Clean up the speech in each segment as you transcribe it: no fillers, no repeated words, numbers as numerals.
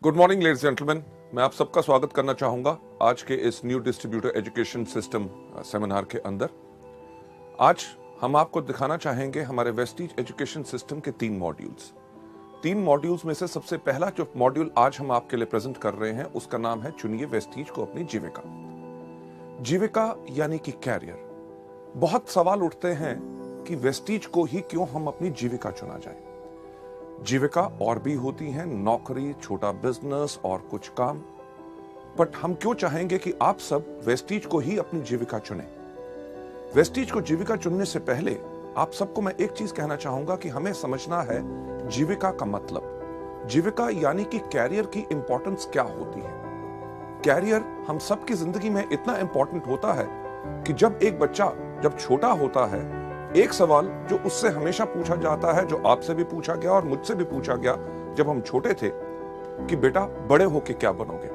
Good morning ladies gentleman, मैं आप सबका स्वागत करना चाहूंगा आज के इस new distributor education system seminar के अंदर। आज हम आपको दिखाना चाहेंगे हमारे वेस्टीज एजुकेशन सिस्टम के तीन मॉड्यूल्स में से सबसे पहला जो मॉड्यूल आज हम आपके लिए प्रेजेंट कर रहे हैं उसका नाम है चुनिए वेस्टीज को अपनी जीविका। जीविका यानी कि कैरियर। बहुत सवाल उठते हैं कि वेस्टीज को ही क्यों हम अपनी जीविका चुना जाए। जीविका और भी होती है, नौकरी, छोटा बिजनेस और कुछ काम, बट हम क्यों चाहेंगे कि आप सब वेस्टीज को ही अपनी जीविका चुने। वेस्टीज को जीविका चुनने से पहले आप सबको मैं एक चीज कहना चाहूंगा कि हमें समझना है जीविका का मतलब। जीविका यानी कि कैरियर की इंपॉर्टेंस क्या होती है। कैरियर हम सबकी जिंदगी में इतना इंपॉर्टेंट होता है कि जब एक बच्चा जब छोटा होता है, एक सवाल जो उससे हमेशा पूछा जाता है, जो आपसे भी पूछा गया और मुझसे भी पूछा गया जब हम छोटे थे, कि बेटा बड़े होके क्या बनोगे।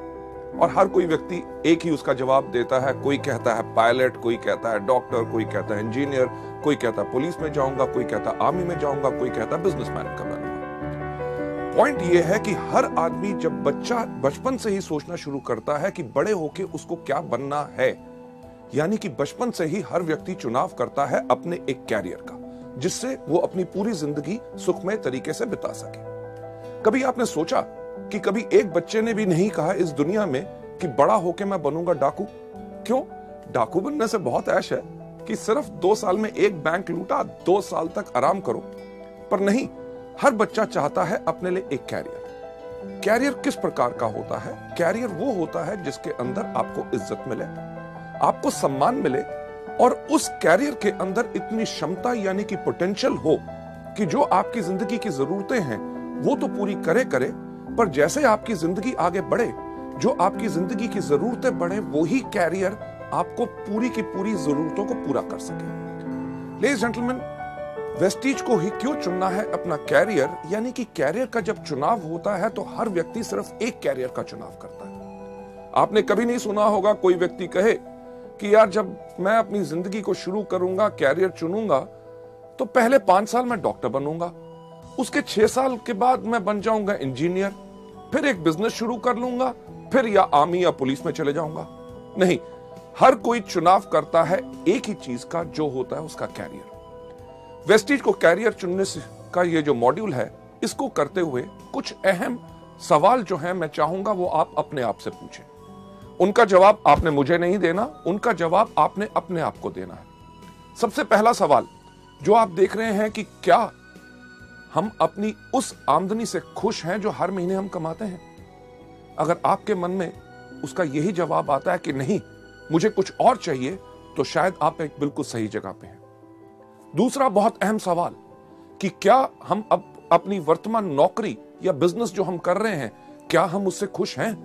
और हर कोई व्यक्ति एक ही उसका जवाब देता है। कोई कहता है पायलट, कोई कहता है डॉक्टर, कोई कहता है इंजीनियर, कोई कहता है पुलिस में जाऊंगा, कोई कहता है आर्मी में जाऊंगा, कोई कहता है बिजनेसमैन का बनूंगा। पॉइंट यह है कि हर आदमी जब बच्चा बचपन से ही सोचना शुरू करता है कि बड़े होके उसको क्या बनना है, यानी कि बचपन से ही हर व्यक्ति चुनाव करता है अपने एक कैरियर का, जिससे वो अपनी पूरी जिंदगी सुखमय तरीके से बिता सके। कभी आपने सोचा कि कभी एक बच्चे ने भी नहीं कहा इस दुनिया में कि बड़ा होके मैं बनूंगा डाकू। क्यों? डाकू बनने से बहुत ऐश है कि सिर्फ 2 साल में एक बैंक लूटा, 2 साल तक आराम करो। पर नहीं, हर बच्चा चाहता है अपने लिए एक कैरियर। कैरियर किस प्रकार का होता है? कैरियर वो होता है जिसके अंदर आपको इज्जत मिले, आपको सम्मान मिले और उस कैरियर के अंदर इतनी क्षमता यानी कि पोटेंशियल हो कि जो आपकी जिंदगी की जरूरतें हैं वो तो पूरी करे, पर जैसे आपकी जिंदगी आगे बढ़े, जो आपकी जिंदगी की जरूरतें बढ़े, वो ही कैरियर आपको पूरी की पूरी जरूरतों को पूरा कर सके। लेडीज जेंटलमैन, वेस्टीज को ही क्यों चुनना है अपना कैरियर, यानी कि कैरियर का जब चुनाव होता है तो हर व्यक्ति सिर्फ एक कैरियर का चुनाव करता है। आपने कभी नहीं सुना होगा कोई व्यक्ति कहे कि यार जब मैं अपनी जिंदगी को शुरू करूंगा, कैरियर चुनूंगा, तो पहले 5 साल मैं डॉक्टर बनूंगा, उसके 6 साल के बाद मैं बन जाऊंगा इंजीनियर, फिर एक बिजनेस शुरू कर लूंगा, फिर या आर्मी या पुलिस में चले जाऊंगा। नहीं, हर कोई चुनाव करता है एक ही चीज का, जो होता है उसका कैरियर। वेस्टीज को कैरियर चुनने का ये जो मॉड्यूल है, इसको करते हुए कुछ अहम सवाल जो है मैं चाहूंगा वो आप अपने आप से पूछें। उनका जवाब आपने मुझे नहीं देना, उनका जवाब आपने अपने आप को देना है। सबसे पहला सवाल जो आप देख रहे हैं कि क्या हम अपनी उस आमदनी से खुश हैं जो हर महीने हम कमाते हैं? अगर आपके मन में उसका यही जवाब आता है कि नहीं, मुझे कुछ और चाहिए, तो शायद आप एक बिल्कुल सही जगह पे हैं। दूसरा बहुत अहम सवाल कि क्या हम अब अपनी वर्तमान नौकरी या बिजनेस जो हम कर रहे हैं, क्या हम उससे खुश हैं?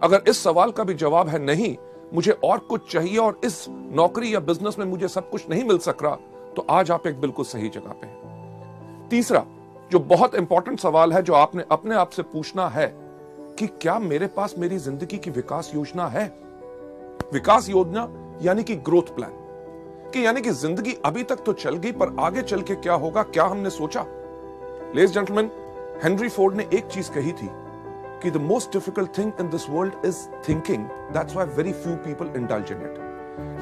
अगर इस सवाल का भी जवाब है नहीं, मुझे और कुछ चाहिए और इस नौकरी या बिजनेस में मुझे सब कुछ नहीं मिल सक रहा, तो आज आप एक बिल्कुल सही जगह पे हैं। तीसरा जो बहुत इंपॉर्टेंट सवाल है जो आपने अपने आप से पूछना है कि क्या मेरे पास मेरी जिंदगी की विकास योजना है? विकास योजना यानी कि ग्रोथ प्लान, कि यानी कि जिंदगी अभी तक तो चल गई, पर आगे चल के क्या होगा, क्या हमने सोचा? लेडीज जेंटलमैन, हेनरी फोर्ड ने एक चीज कही थी कि the most difficult thing in this world is thinking. That's why very few people indulge in it.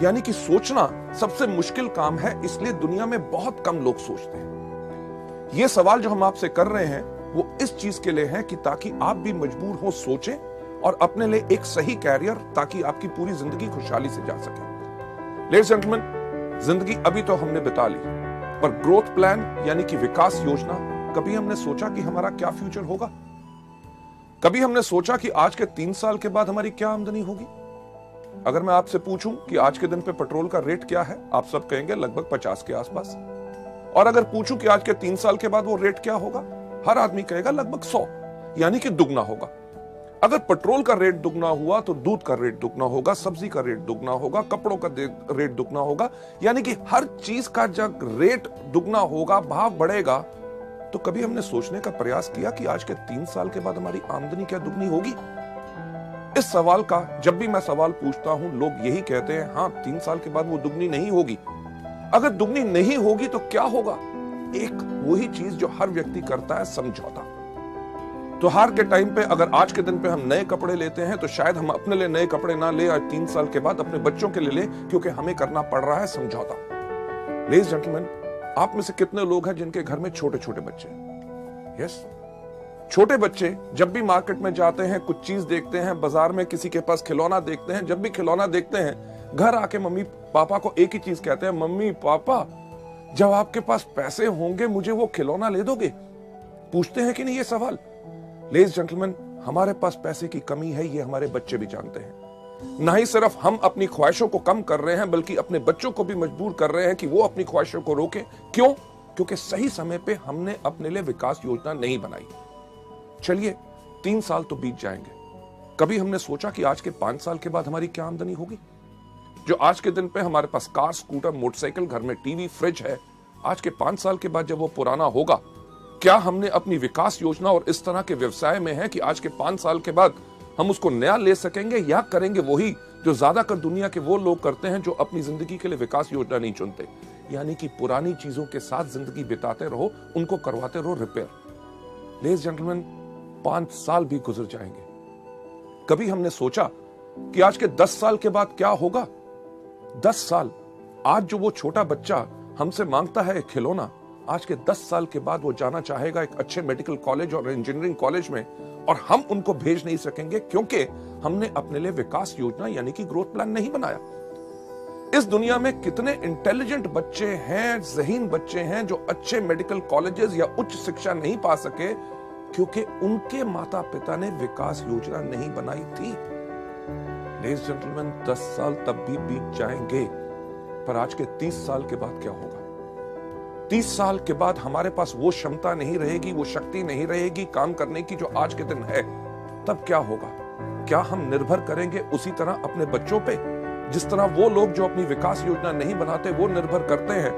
यानी कि सोचना सबसे मुश्किल काम है, इसलिए दुनिया में बहुत कम लोग सोचते हैं। ये सवाल जो हम आपसे कर रहे हैं वो इस चीज के लिए है कि ताकि आप भी मजबूर हो सोचें और अपने लिए एक सही कैरियर, ताकि आपकी पूरी जिंदगी खुशहाली से जा सके। लेडीज जेंटलमैन, जिंदगी अभी तो हमने बिता ली, पर ग्रोथ प्लान यानी कि विकास योजना, कभी हमने सोचा कि हमारा क्या फ्यूचर होगा? कभी हमने सोचा कि आज के 3 साल के बाद हमारी क्या आमदनी होगी? अगर मैं आपसे पूछूं कि आज के दिन पे पेट्रोल का रेट क्या है, आप सब कहेंगे लगभग 50 के आसपास। और अगर पूछूं कि आज के 3 साल के बाद वो रेट क्या होगा, हर आदमी कहेगा लगभग 100, यानी कि दुगना होगा। अगर पेट्रोल का रेट दुगना हुआ तो दूध का रेट दुगना होगा, सब्जी का रेट दुगना होगा, कपड़ों का रेट दुगना होगा, यानी कि हर चीज का जब रेट दुगना होगा, भाव बढ़ेगा, तो कभी हमने सोचने का प्रयास किया कि आज के 3 साल के बाद हमारी आमदनी क्या दुगनी होगी? इस सवाल का जब भी मैं सवाल पूछता हूं, लोग यही कहते हैं, हां 3 साल के बाद वो दुगनी नहीं होगी। अगर दुगनी नहीं होगी तो क्या होगा? एक वही चीज जो हर व्यक्ति करता है, समझौता। त्योहार के टाइम पे अगर आज के दिन पे हम नए कपड़े लेते हैं तो शायद हम अपने लिए नए कपड़े ना ले, आज 3 साल के बाद अपने बच्चों के लिए ले, क्योंकि हमें करना पड़ रहा है समझौता। लेडीज जेंटलमैन, आप में से कितने लोग हैं जिनके घर में छोटे छोटे बच्चे हैं? यस, छोटे बच्चे जब भी मार्केट में जाते हैं, कुछ चीज देखते हैं, बाजार में किसी के पास खिलौना देखते हैं, जब भी खिलौना देखते हैं घर आके मम्मी पापा को एक ही चीज कहते हैं, मम्मी पापा जब आपके पास पैसे होंगे मुझे वो खिलौना ले दोगे? पूछते हैं कि नहीं ये सवाल? लेडीज जेंटलमैन, हमारे पास पैसे की कमी है, ये हमारे बच्चे भी जानते हैं। ना ही सिर्फ हम अपनी ख्वाहिशों को कम कर रहे हैं, बल्कि अपने बच्चों को भी मजबूर कर रहे हैं कि वो अपनी ख्वाहिशों को रोके। क्यों? क्योंकि सही समय पे हमने अपने लिए विकास योजना नहीं बनाई। चलिए 3 साल तो बीत जाएंगे, कभी हमने सोचा कि आज के 5 साल के बाद हमारी क्या आमदनी होगी? जो आज के दिन पे हमारे पास कार, स्कूटर, मोटरसाइकिल, घर में टीवी, फ्रिज है, आज के 5 साल के बाद जब वो पुराना होगा, क्या हमने अपनी विकास योजना और इस तरह के व्यवसाय में है कि आज के 5 साल के बाद हम उसको नया ले सकेंगे, या करेंगे वही जो ज्यादातर दुनिया के वो लोग करते हैं जो अपनी जिंदगी के लिए विकास योजना नहीं चुनते, यानी कि पुरानी चीजों के साथ जिंदगी बिताते रहो, उनको करवाते रहो रिपेयर। लेडीज जेंटलमैन, 5 साल भी गुजर जाएंगे, कभी हमने सोचा कि आज के 10 साल के बाद क्या होगा? 10 साल, आज जो वो छोटा बच्चा हमसे मांगता है खिलौना, आज के 10 साल के बाद वो जाना चाहेगा एक अच्छे मेडिकल कॉलेज और इंजीनियरिंग कॉलेज में, और हम उनको भेज नहीं सकेंगे क्योंकि हमने अपने लिए विकास योजना यानी कि ग्रोथ प्लान नहीं बनाया। इस दुनिया में कितने इंटेलिजेंट बच्चे हैं, ज़हीन बच्चे हैं जो अच्छे मेडिकल कॉलेजेस या उच्च शिक्षा नहीं पा सके क्योंकि उनके माता पिता ने विकास योजना नहीं बनाई थी। लेडीज जेंटलमैन, 10 साल तब भी बीत जाएंगे, पर आज के 30 साल के बाद क्या होगा? 30 साल के बाद हमारे पास वो क्षमता नहीं रहेगी, वो शक्ति नहीं रहेगी काम करने की जो आज के दिन है। तब क्या होगा? क्या हम निर्भर करेंगे उसी तरह अपने बच्चों पे, जिस तरह वो लोग जो अपनी विकास योजना नहीं बनाते वो निर्भर करते हैं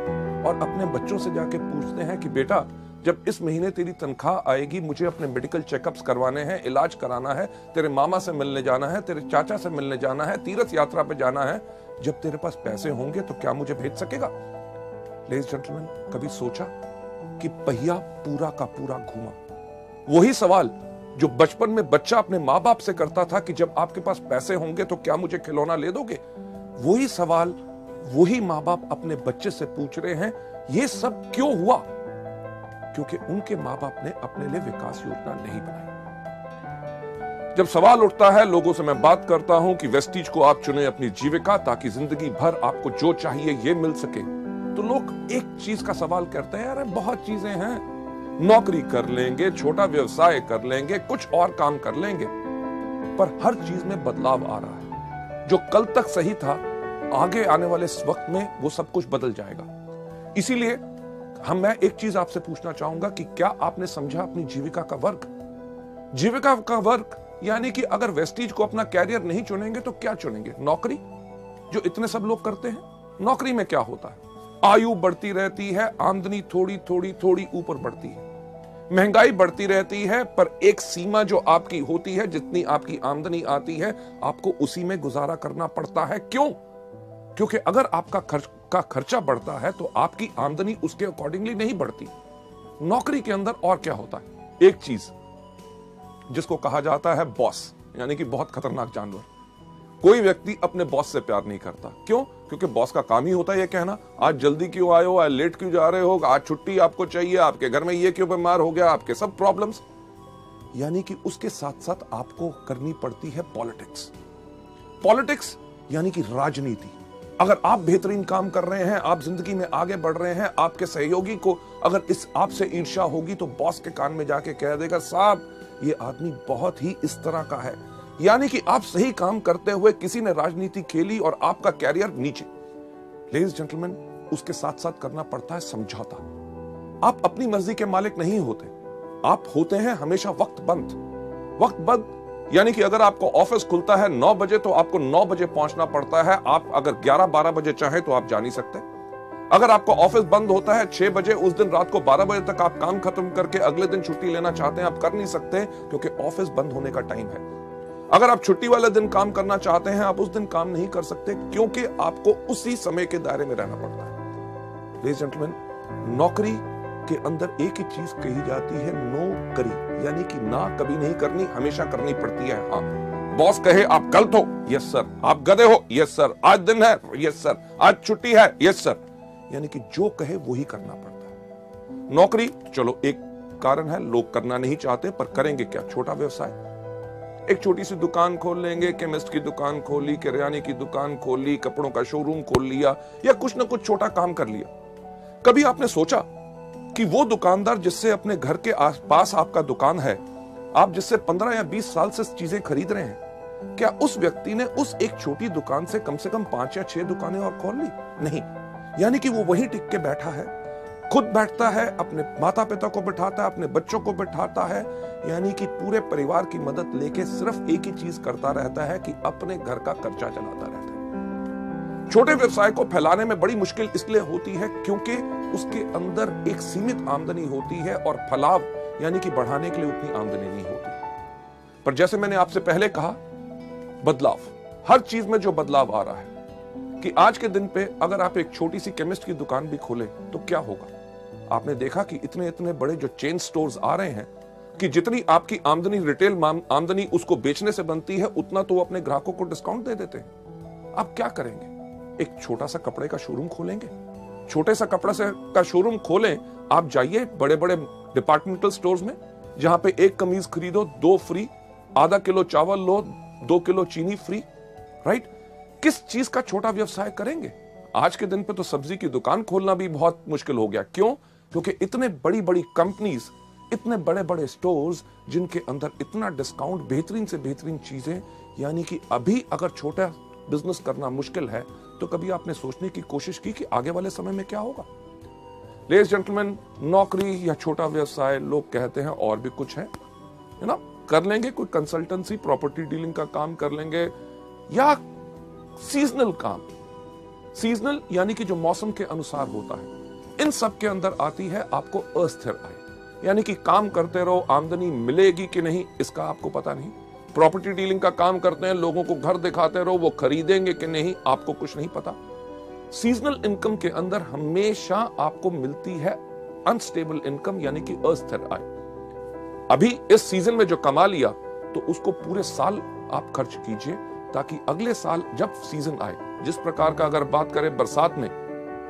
और अपने बच्चों से जाके पूछते हैं कि बेटा जब इस महीने तेरी तनख्वाह आएगी, मुझे अपने मेडिकल चेकअप्स करवाने हैं, इलाज कराना है, तेरे मामा से मिलने जाना है, तेरे चाचा से मिलने जाना है, तीर्थ यात्रा पे जाना है, जब तेरे पास पैसे होंगे तो क्या मुझे भेज सकेगा? लेडीज जेंटलमैन, कभी सोचा कि पहिया पूरा का पूरा घूमा? वही सवाल जो बचपन में बच्चा अपने माँ बाप से करता था कि जब आपके पास पैसे होंगे तो क्या मुझे खिलौना ले दोगे, वही सवाल वही माँ बाप अपने बच्चे से पूछ रहे हैं। ये सब क्यों हुआ? क्योंकि उनके माँ बाप ने अपने लिए विकास योजना नहीं बनाई। जब सवाल उठता है, लोगों से मैं बात करता हूं कि वेस्टीज को आप चुने अपनी जीविका ताकि जिंदगी भर आपको जो चाहिए ये मिल सके, तो लोग एक चीज का सवाल करते हैं, अरे बहुत चीजें हैं, नौकरी कर लेंगे, छोटा व्यवसाय कर लेंगे, कुछ और काम कर लेंगे, पर हर चीज में बदलाव आ रहा है। जो कल तक सही था, आगे आने वाले इस वक्त में वो सब कुछ बदल जाएगा। इसीलिए मैं एक चीज आपसे पूछना चाहूंगा कि क्या आपने समझा अपनी जीविका का वर्ग? जीविका का वर्ग यानी कि अगर वेस्टीज को अपना कैरियर नहीं चुनेंगे तो क्या चुनेंगे? नौकरी, जो इतने सब लोग करते हैं। नौकरी में क्या होता है? आयु बढ़ती रहती है, आमदनी थोड़ी थोड़ी थोड़ी ऊपर बढ़ती है, महंगाई बढ़ती रहती है, पर एक सीमा जो आपकी होती है, जितनी आपकी आमदनी आती है आपको उसी में गुजारा करना पड़ता है। क्यों? क्योंकि अगर आपका खर्चा बढ़ता है तो आपकी आमदनी उसके अकॉर्डिंगली नहीं बढ़ती। नौकरी के अंदर और क्या होता है? एक चीज जिसको कहा जाता है बॉस, यानी कि बहुत खतरनाक जानवर। कोई व्यक्ति अपने बॉस से प्यार नहीं करता। क्यों? क्योंकि बॉस का काम ही होता है ये कहना, आज जल्दी क्यों आए हो, आज लेट क्यों जा रहे हो, आज छुट्टी आपको चाहिए, आपके घर में ये क्यों बीमार हो गया, आपके सब प्रॉब्लम्स। यानी कि उसके साथ साथ आपको करनी पड़ती है पॉलिटिक्स। पॉलिटिक्स यानी कि राजनीति। अगर आप बेहतरीन काम कर रहे हैं, आप जिंदगी में आगे बढ़ रहे हैं, आपके सहयोगी को अगर इस आपसे ईर्ष्या होगी तो बॉस के कान में जाके कह देगा, साहब ये आदमी बहुत ही इस तरह का है। यानी कि आप सही काम करते हुए किसी ने राजनीति खेली और आपका कैरियर नीचे। लेडीज जेंटलमैन, उसके साथ साथ करना पड़ता है समझौता। आप अपनी मर्जी के मालिक नहीं होते, आप होते हैं हमेशा वक्तबंद। वक्तबंद यानी कि अगर आपको ऑफिस खुलता है 9 बजे तो आपको 9 बजे पहुंचना पड़ता है। आप अगर 11-12 बजे चाहें तो आप जा नहीं सकते। अगर आपको ऑफिस बंद होता है 6 बजे, उस दिन रात को 12 बजे तक आप काम खत्म करके अगले दिन छुट्टी लेना चाहते हैं, आप कर नहीं सकते क्योंकि ऑफिस बंद होने का टाइम है। अगर आप छुट्टी वाले दिन काम करना चाहते हैं, आप उस दिन काम नहीं कर सकते क्योंकि आपको उसी समय के दायरे में रहना पड़ता है। लेडीज जेंटलमैन, नौकरी के अंदर एक ही चीज कही जाती है, नो करी, यानी कि ना कभी नहीं करनी, हमेशा करनी पड़ती है। हाँ, बॉस कहे आप गलत हो, यस सर, आप गधे हो, यस सर, आज दिन है, यस सर, आज छुट्टी है, यस सर, यानी कि जो कहे वो ही करना पड़ता है। नौकरी चलो एक कारण है, लोग करना नहीं चाहते, पर करेंगे क्या? छोटा व्यवसाय, एक छोटी सी दुकान खोल लेंगे, केमिस्ट की दुकान खोली, किराने की दुकान खोली, कपड़ों का शोरूम खोल लिया, या कुछ ना कुछ छोटा काम कर लिया। कभी आपने सोचा कि वो दुकानदार जिससे अपने घर के आसपास आपका दुकान है, आप जिससे 15 या 20 साल से चीजें खरीद रहे हैं, क्या उस व्यक्ति ने उस एक छोटी दुकान से कम 5 या 6 दुकानें और खोल ली? नहीं, यानी कि वो वहीं टिक के बैठा है, खुद बैठता है, अपने माता पिता को बिठाता है, अपने बच्चों को बिठाता है, यानी कि पूरे परिवार की मदद लेके सिर्फ एक ही चीज करता रहता है कि अपने घर का खर्चा चलाता रहता है। छोटे व्यवसाय को फैलाने में बड़ी मुश्किल इसलिए होती है क्योंकि उसके अंदर एक सीमित आमदनी होती है और फलाव यानी कि बढ़ाने के लिए उतनी आमदनी नहीं होती। पर जैसे मैंने आपसे पहले कहा, बदलाव, हर चीज में जो बदलाव आ रहा है कि आज के दिन पे अगर आप एक छोटी सी केमिस्ट की दुकान भी खोलें तो क्या होगा? आपने देखा कि इतने इतने बड़े जो चेन स्टोर्स आ रहे हैं कि जितनी आपकी आमदनी, रिटेल आमदनी उसको बेचने से बनती है, उतना तो अपने ग्राहकों को डिस्काउंट दे देते हैं। आप क्या करेंगे? एक छोटा सा कपड़े का शोरूम खोलेंगे? छोटे सा कपड़ा का शोरूम खोलें, आप जाइए बड़े बड़े डिपार्टमेंटल स्टोर्स में, जहां पे एक कमीज खरीदो 2 फ्री, आधा किलो चावल लो 2 किलो चीनी फ्री, राइट? किस चीज का छोटा व्यवसाय करेंगे? आज के दिन पे तो सब्जी की दुकान खोलना भी बहुत मुश्किल हो गया। क्यों? क्योंकि इतने बड़ी बड़ी कंपनीज, इतने बड़े बड़े स्टोर्स जिनके अंदर इतना डिस्काउंट, बेहतरीन से बेहतरीन चीजें, यानी कि अभी अगर छोटा बिजनेस करना मुश्किल है तो कभी आपने सोचने की कोशिश की कि आगे वाले समय में क्या होगा? लेडीज जेंटलमैन, नौकरी या छोटा व्यवसाय, लोग कहते हैं और भी कुछ है ना, कर लेंगे, कोई कंसल्टेंसी, प्रॉपर्टी डीलिंग का काम कर लेंगे, या सीजनल काम। सीजनल यानी कि जो मौसम के अनुसार होता है। इन सब के अंदर आती है आपको अस्थिर आय, यानी कि काम करते रहो, आमदनी मिलेगी कि नहीं इसका आपको पता नहीं। प्रॉपर्टी डीलिंग का काम करते हैं, लोगों को घर दिखाते रहो, वो खरीदेंगे कि नहीं आपको कुछ नहीं पता। सीजनल इनकम के अंदर हमेशा आपको मिलती है अनस्टेबल इनकम, यानी कि अस्थिर आय। अभी इस सीजन में जो कमा लिया तो उसको पूरे साल आप खर्च कीजिए, ताकि अगले साल जब सीजन आए, जिस प्रकार का अगर बात करें बरसात में,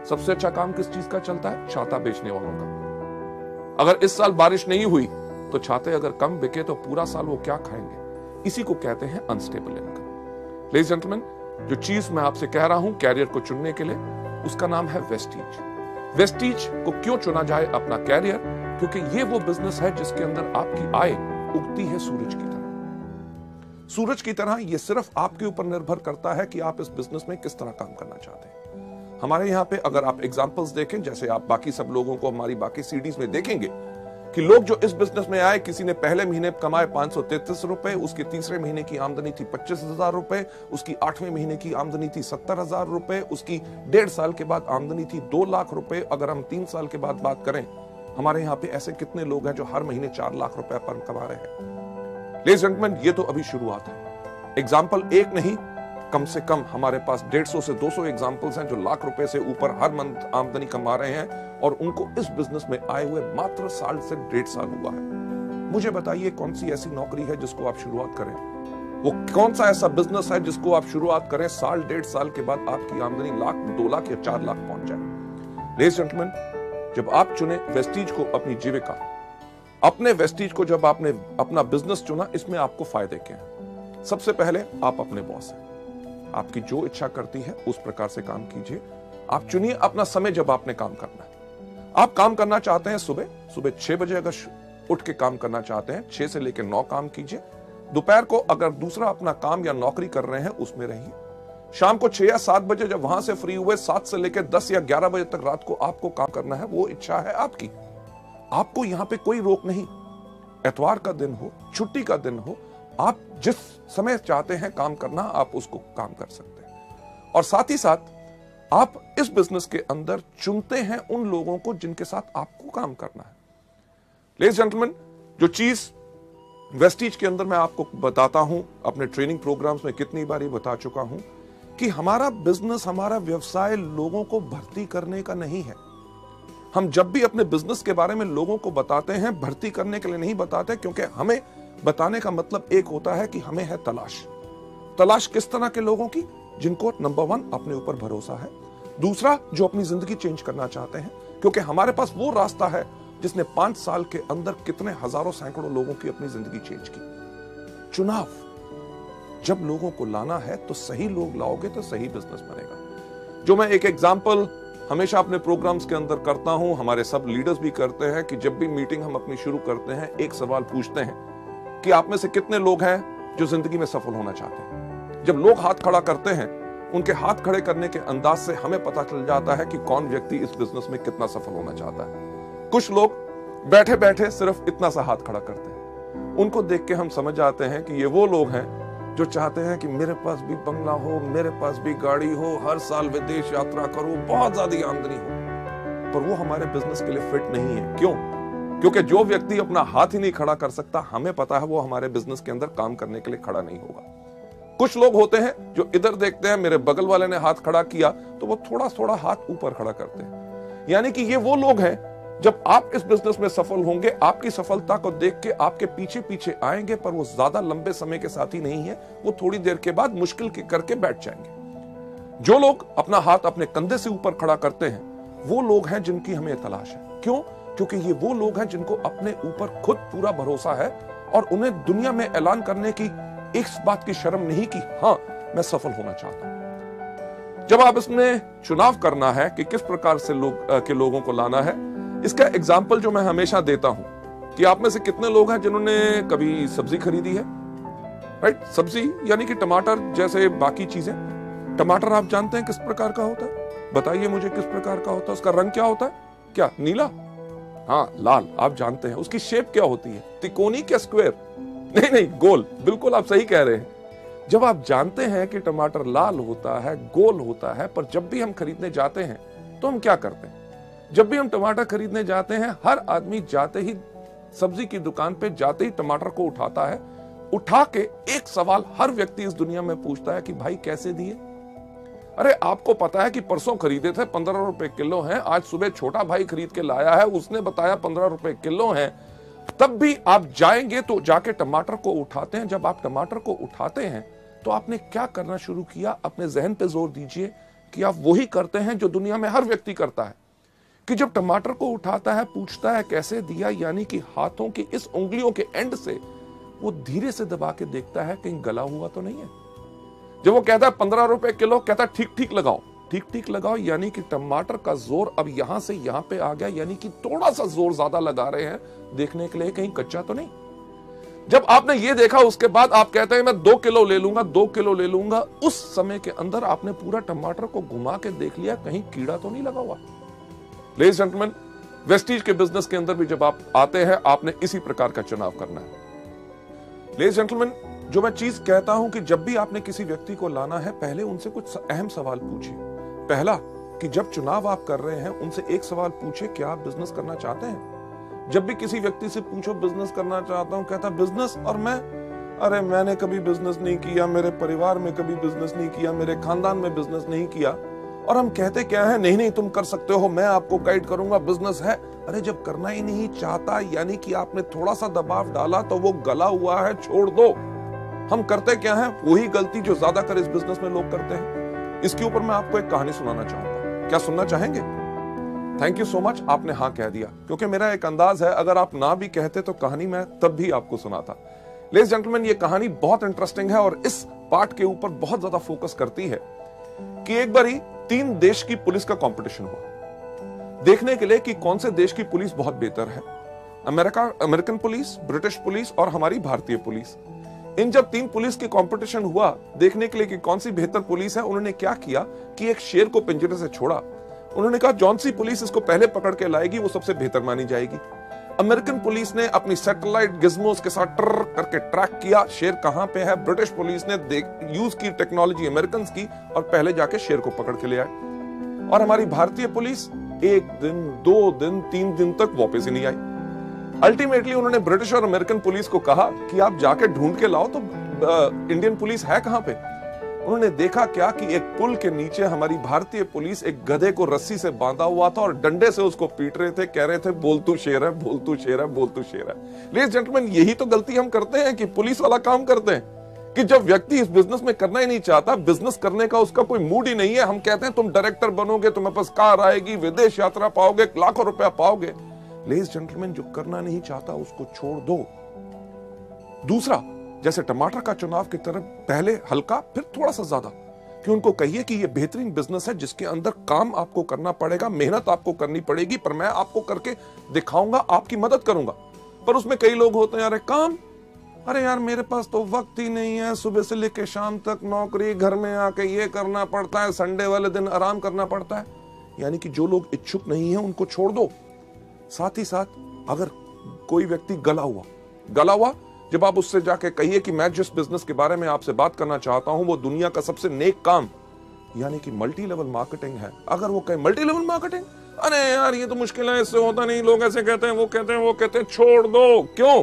सबसे अच्छा काम किस चीज का चलता है? छाता बेचने वालों का। अगर इस साल बारिश नहीं हुई तो छाते अगर कम बिके तो पूरा साल वो क्या खाएंगे? इसी को कहते हैं अनस्टेबल इनकम। लेडीज जेंटलमैन, जो चीज मैं आपसे कह रहा हूं कैरियर को चुनने के लिए, उसका नाम है वेस्टीज। वेस्टीज को क्यों चुना जाए अपना कैरियर? क्योंकि ये वो बिजनेस है जिसके अंदर आपकी आय उगती है सूरज की तरह। सूरज की तरह ये सिर्फ आपके ऊपर निर्भर करता है कि आप इस बिजनेस में किस तरह काम करना चाहते हैं। हमारे यहाँ पे अगर आप एग्जांपल्स देखें, जैसे आप बाकी सब लोगों को हमारी बाकी सीडीज में देखेंगे कि लोग जो इस बिजनेस में आए, किसी ने पहले महीने कमाए 533 रुपए, उसके तीसरे महीने की आमदनी थी 25,000 रुपए, उसकी 8वें महीने की आमदनी थी 70,000 रुपए, उसकी 1.5 साल के बाद आमदनी थी 2 लाख रुपए। अगर हम 3 साल के बाद बात करें, हमारे यहाँ पे ऐसे कितने लोग हैं जो हर महीने 4 लाख रुपए पर कमा रहे हैं। लेडीज जेंटलमैन, ये तो अभी शुरुआत है। एग्जाम्पल एक नहीं, कम से कम हमारे पास 150 से 200 एग्जाम्पल्स हैं जो लाख रुपए से ऊपर हर मंथ आमदनी कमा रहे हैं और उनको इस बिजनेस में आए हुए मात्र 1 से 1.5 साल हुआ है। मुझे बताइए कौन सी ऐसी नौकरी है जिसको आप शुरुआत करें? वो कौन सा ऐसा बिजनेस है जिसको आप शुरुआत करें, 1.5 साल के बाद आपकी आमदनी लाख, 2 लाख या 4 लाख पहुंच जाए? लेडीज जेंटलमैन, जब आप चुने वेस्टीज को अपनी जीविका, अपने वेस्टीज को जब आपने अपना बिजनेस चुना, इसमें आपको फायदे क्या हैं? सबसे पहले आप अपने बॉस हैं। आपकी जो इच्छा करती है उस प्रकार से काम कीजिए। आप चुनिए अपना समय जब आपने काम करना है। आप काम करना चाहते हैं सुबह 6 बजे, अगर उठ के काम करना चाहते हैं 6 से लेकर 9 काम कीजिए। दोपहर को अगर दूसरा अपना काम या नौकरी कर रहे हैं उसमें रहिए। शाम को 6 या 7 बजे जब वहां से फ्री हुए 7 से लेकर 10 या 11 बजे तक रात को आपको काम करना है, वो इच्छा है आपकी। आपको यहां पे कोई रोक नहीं। एतवार का दिन हो, छुट्टी का दिन हो, आप जिस समय चाहते हैं काम करना, आप उसको काम कर सकते हैं। और साथ ही साथ आप इस बिजनेस के अंदर चुनते हैं उन लोगों को जिनके साथ आपको काम करना है। लेडीज जेंटलमैन, जो चीज वेस्टीज के अंदर मैं आपको बताता हूं, अपने ट्रेनिंग प्रोग्राम्स में कितनी बार बता चुका हूं कि हमारा बिजनेस, हमारा व्यवसाय लोगों को भर्ती करने का नहीं है। हम जब भी अपने बिजनेस के बारे में लोगों को बताते हैं, भर्ती करने के लिए नहीं बताते, क्योंकि हमें बताने का मतलब एक होता है कि हमें है तलाश किस तरह के लोगों की, जिनको नंबर 1 अपने ऊपर भरोसा है, दूसरा जो अपनी जिंदगी चेंज करना चाहते हैं, क्योंकि हमारे पास वो रास्ता है जिसने 5 साल के अंदर कितने हजारों सैकड़ों लोगों की अपनी जिंदगी चेंज की। चुनाव जब लोगों को लाना है तो सही लोग लाओगे तो सही बिजनेस बनेगा। जो मैं एक एग्जांपल हमेशा अपने प्रोग्राम्स के अंदर करता हूं, हमारे सब लीडर्स भी करते हैं, कि जब भी मीटिंग हम अपनी शुरू करते हैं एक सवाल पूछते हैं कि आप में से कितने लोग हैं जो जिंदगी में सफल होना चाहते हैं। जब लोग हाथ खड़ा करते हैं, उनके हाथ खड़े करने के अंदाज से हमें पता चल जाता है कि कौन व्यक्ति इस बिजनेस में कितना सफल होना चाहता है। कुछ लोग बैठे बैठे सिर्फ इतना सा हाथ खड़ा करते हैं, उनको देख के हम समझ जाते हैं कि ये वो लोग हैं जो चाहते हैं कि मेरे पास भी बंगला हो, मेरे पास भी गाड़ी हो, हर साल विदेश यात्रा करूं, बहुत ज्यादा आमदनी हो। पर वो हमारे बिजनेस के लिए फिट नहीं है। क्यों? क्योंकि जो व्यक्ति अपना हाथ ही नहीं खड़ा कर सकता, हमें पता है वो हमारे बिजनेस के अंदर काम करने के लिए खड़ा नहीं होगा। कुछ लोग होते हैं जो इधर देखते हैं, मेरे बगल वाले ने हाथ खड़ा किया तो वो थोड़ा थोड़ा हाथ ऊपर खड़ा करते हैं। यानी कि ये वो लोग हैं, जब आप इस बिजनेस में सफल होंगे, आपकी सफलता को देख के आपके पीछे पीछे आएंगे, पर वो ज्यादा लंबे समय के साथी नहीं है, वो थोड़ी देर के बाद मुश्किल के करके बैठ जाएंगे। जो लोग अपना हाथ अपने कंधे से ऊपर खड़ा करते हैं, वो लोग हैं जिनकी हमें तलाश है। क्यों? क्योंकि ये वो लोग हैं जिनको अपने ऊपर खुद पूरा भरोसा है और उन्हें दुनिया में ऐलान करने की इस बात की शर्म नहीं कि हाँ, मैं सफल होना चाहता हूं। जब आप इसमें चुनाव करना है कि किस प्रकार से लोगों को लाना है, इसका एग्जाम्पल जो मैं हमेशा देता हूं कि आप में से कितने लोग हैं जिन्होंने कभी सब्जी खरीदी है, राइट? सब्जी यानी कि टमाटर जैसे बाकी चीजें। टमाटर आप जानते हैं किस प्रकार का होता है? बताइए मुझे किस प्रकार का होता है? उसका रंग क्या होता है? क्या नीला? हाँ, लाल। आप जानते हैं उसकी शेप क्या होती है? त्रिकोणी क्या स्क्वायर? नहीं, गोल। बिल्कुल आप सही कह रहे हैं। जब आप जानते हैं कि टमाटर लाल होता है, गोल होता है, पर जब भी हम खरीदने जाते हैं तो हम क्या करते हैं? जब भी हम टमाटर खरीदने जाते हैं, हर आदमी जाते ही सब्जी की दुकान पे जाते ही टमाटर को उठाता है। उठा के एक सवाल हर व्यक्ति इस दुनिया में पूछता है कि भाई कैसे दिए? अरे आपको पता है कि परसों खरीदे थे 15 रुपए किलो हैं, आज सुबह छोटा भाई खरीद के लाया है, उसने बताया 15 रुपए किलो हैं। तब भी आप जाएंगे तो जाके टमाटर को उठाते हैं। जब आप टमाटर को उठाते हैं तो आपने क्या करना शुरू किया? अपने जहन पे जोर दीजिए कि आप वही करते हैं जो दुनिया में हर व्यक्ति करता है, कि जब टमाटर को उठाता है पूछता है कैसे दिया, यानी कि हाथों की इस उंगलियों के एंड से वो धीरे से दबा के देखता है कहीं गला हुआ तो नहीं है। जब वो कहता है 15 रुपए किलो, कहता है ठीक ठीक लगाओ, ठीक ठीक लगाओ, यानी कि टमाटर का जोर अब यहां से यहां पे आ गया, यानी कि थोड़ा सा जोर ज्यादा लगा रहे हैं देखने के लिए कहीं कच्चा तो नहीं। जब आपने ये देखा उसके बाद आप कहते हैं मैं 2 किलो ले लूंगा, 2 किलो ले लूंगा। उस समय के अंदर आपने पूरा टमाटर को घुमा के देख लिया कहीं कीड़ा तो नहीं लगा हुआ। लेडीज जेंटलमैन, वेस्टीज के बिजनेस के अंदर भी जब आप आते हैं, आपने इसी प्रकार का चुनाव करना है। लेडीज जेंटलमैन, जो मैं चीज कहता हूं कि जब भी आपने किसी व्यक्ति को लाना है, पहले उनसे कुछ अहम सवाल पूछिए। पहला, कि जब चुनाव आप कर रहे हैं उनसे एक सवाल पूछिए, क्या आप बिजनेस करना चाहते हैं? जब भी किसी व्यक्ति से पूछो बिजनेस करना चाहता हूं, कहता बिजनेस, और अरे मैंने कभी बिजनेस नहीं किया, मेरे परिवार में कभी बिजनेस नहीं किया, मेरे खानदान में बिजनेस नहीं किया। और हम कहते क्या है? नहीं तुम कर सकते हो, मैं आपको गाइड करूंगा, बिजनेस है। अरे जब करना ही नहीं चाहता, यानी कि आपने थोड़ा सा दबाव डाला तो वो गला हुआ है, छोड़ दो। हम करते क्या है? वही गलती जो ज्यादातर इस बिजनेस में लोग करते हैं। इसके ऊपर मैं आपको एक कहानी सुनाना चाहूंगा, क्या सुनना चाहेंगे? थैंक यू सो मच, आपने हाँ कह दिया, क्योंकि मेरा एक अंदाज है अगर आप ना भी कहते तो कहानी मैं तब भी आपको सुनाता। लेडीज जेंटलमैन, ये कहानी बहुत इंटरेस्टिंग है और इस पार्ट के ऊपर बहुत ज्यादा फोकस करती है कि एक बारी 3 देश की पुलिस का कंपटीशन हुआ, देखने के लिए कि कौन से देश की पुलिस बहुत बेहतर है। अमेरिकन पुलिस, ब्रिटिश पुलिस और हमारी भारतीय पुलिस। इन जब 3 पुलिस की कंपटीशन हुआ देखने के लिए कि कौन सी बेहतर पुलिस है, उन्होंने क्या किया कि एक शेर को पिंजरे से छोड़ा। उन्होंने कहा जौन सी पुलिस इसको पहले पकड़ के लाएगी वो सबसे बेहतर मानी जाएगी। अमेरिकन पुलिस ने अपनी सैटेलाइट गिज्मोस के साथ ट्र करके ट्रैक किया शेर कहां पे है। ब्रिटिश पुलिस ने यूज की टेक्नोलॉजी अमेरिकन की और पहले जाके शेर को पकड़ के ले आए। और हमारी भारतीय पुलिस 1 दिन, 2 दिन, 3 दिन तक वापस ही नहीं आई। अल्टीमेटली उन्होंने ब्रिटिश और अमेरिकन पुलिस को कहा कि आप जाके ढूंढ के लाओ तो इंडियन पुलिस है कहां पे। उन्होंने देखा क्या कि एक पुल के नीचे हमारी भारतीय पुलिस एक गधे को रस्सी से बांधा हुआ था और डंडे से उसको पीट रहे थे, कह रहे थे बोल तू शेर है, बोल तू शेर है, बोल तू शेर है। लेडीज जेंटलमैन, यही तो गलती हम करते हैं कि पुलिस वाला काम करते हैं कि जब व्यक्ति इस बिजनेस में करना ही नहीं चाहता, बिजनेस करने का उसका कोई मूड ही नहीं है, हम कहते हैं तुम डायरेक्टर बनोगे, तुम्हारे पास कार आएगी, विदेश यात्रा पाओगे, लाखों रुपया पाओगे। लेडीज जेंटलमैन, जो करना नहीं चाहता उसको छोड़ दो। दूसरा, जैसे टमाटर का चुनाव की तरह पहले हल्का फिर थोड़ा सा ज्यादा, कि उनको कहिए कि ये बेहतरीन बिजनेस है जिसके अंदर काम आपको करना पड़ेगा, मेहनत आपको करनी पड़ेगी, पर मैं आपको करके दिखाऊंगा, आपकी मदद करूंगा। पर उसमें कई लोग होते हैं, अरे काम, अरे यार मेरे पास तो वक्त ही नहीं है, सुबह से लेकर शाम तक नौकरी, घर में आके ये करना पड़ता है, संडे वाले दिन आराम करना पड़ता है। यानी कि जो लोग इच्छुक नहीं है उनको छोड़ दो। साथ ही साथ अगर कोई व्यक्ति गला हुआ, जब आप उससे जाके कहिए कि मैं जिस बिजनेस के बारे में आपसे बात करना चाहता हूं वो दुनिया का सबसे नेक काम यानी कि मल्टी लेवल मार्केटिंग है, अगर वो कहे मल्टी लेवल मार्केटिंग, अरे यार ये तो मुश्किल है, इससे होता नहीं, लोग ऐसे कहते हैं, वो कहते हैं, छोड़ दो। क्यों?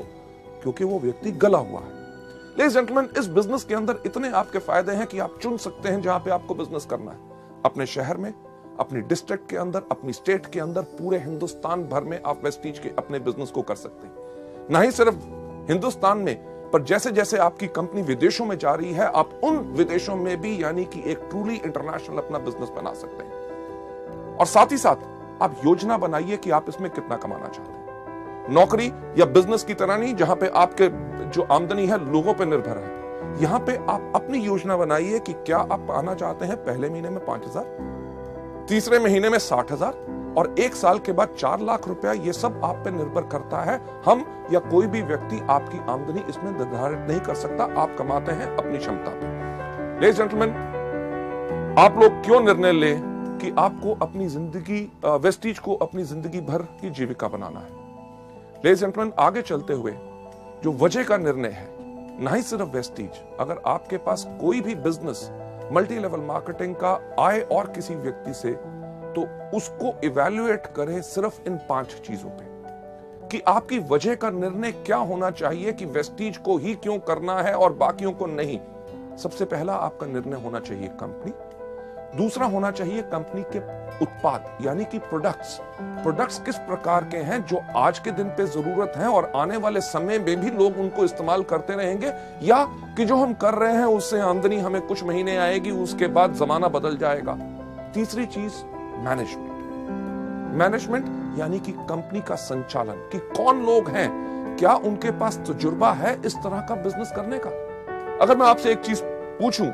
क्योंकि वो व्यक्ति गला हुआ है। लेडीज जेंटलमैन, इस बिजनेस के अंदर इतने आपके फायदे हैं कि आप चुन सकते हैं जहां पे आपको बिजनेस करना है, अपने शहर में, अपनी डिस्ट्रिक्ट के अंदर, अपनी स्टेट के अंदर, पूरे हिंदुस्तान भर में आप वेस्टीज के अपने बिजनेस को कर सकते हैं। ना ही सिर्फ हिंदुस्तान में, पर जैसे जैसे आपकी कंपनी विदेशों में जा रही है, आप उन विदेशों में भी यानी कि एक ट्रूली इंटरनेशनल अपना बिजनेस बना सकते हैं। और साथ ही साथ आप योजना बनाइए कि आप इसमें कितना कमाना चाहते हैं। नौकरी या बिजनेस की तरह नहीं जहां पे आपके जो आमदनी है लोगों पे निर्भर है। यहां पे आप अपनी योजना बनाइए कि क्या आप पाना चाहते हैं पहले महीने में 5,000, तीसरे महीने में 60,000 और 1 साल के बाद 4 लाख रुपया। ये सब आप पे निर्भर करता है। हम या कोई भी व्यक्ति आपकी आमदनी इसमें निर्धारित नहीं कर सकता। आप कमाते हैं अपनी क्षमता पे। लेडीज जेंटलमैन, आप लोग क्यों निर्णय लें कि आपको अपनी जिंदगी वेस्टीज को अपनी जिंदगी भर की जीविका बनाना है। लेडीज जेंटलमैन, आगे चलते हुए जो वजह का निर्णय है, ना ही सिर्फ वेस्टीज, अगर आपके पास कोई भी बिजनेस मल्टी लेवल मार्केटिंग का आए और किसी व्यक्ति से, तो उसको इवैल्यूएट करें सिर्फ इन 5 चीजों पे कि आपकी वजह का निर्णय क्या होना चाहिए कि वेस्टीज को ही क्यों करना है और बाकियों को नहीं। सबसे पहला आपका निर्णय होना चाहिए कंपनी। दूसरा होना चाहिए कंपनी के उत्पाद यानी कि प्रोडक्ट्स किस प्रकार के हैं जो आज के दिन पे जरूरत है और आने वाले समय में भी लोग उनको इस्तेमाल करते रहेंगे, या कि जो हम कर रहे हैं उससे आमदनी हमें कुछ महीने आएगी, उसके बाद जमाना बदल जाएगा। तीसरी चीज मैनेजमेंट यानी कि कंपनी का संचालन, कि कौन लोग हैं, क्या उनके पास तजुर्बा है इस तरह का बिजनेस करने का। अगर मैं आपसे एक चीज पूछूं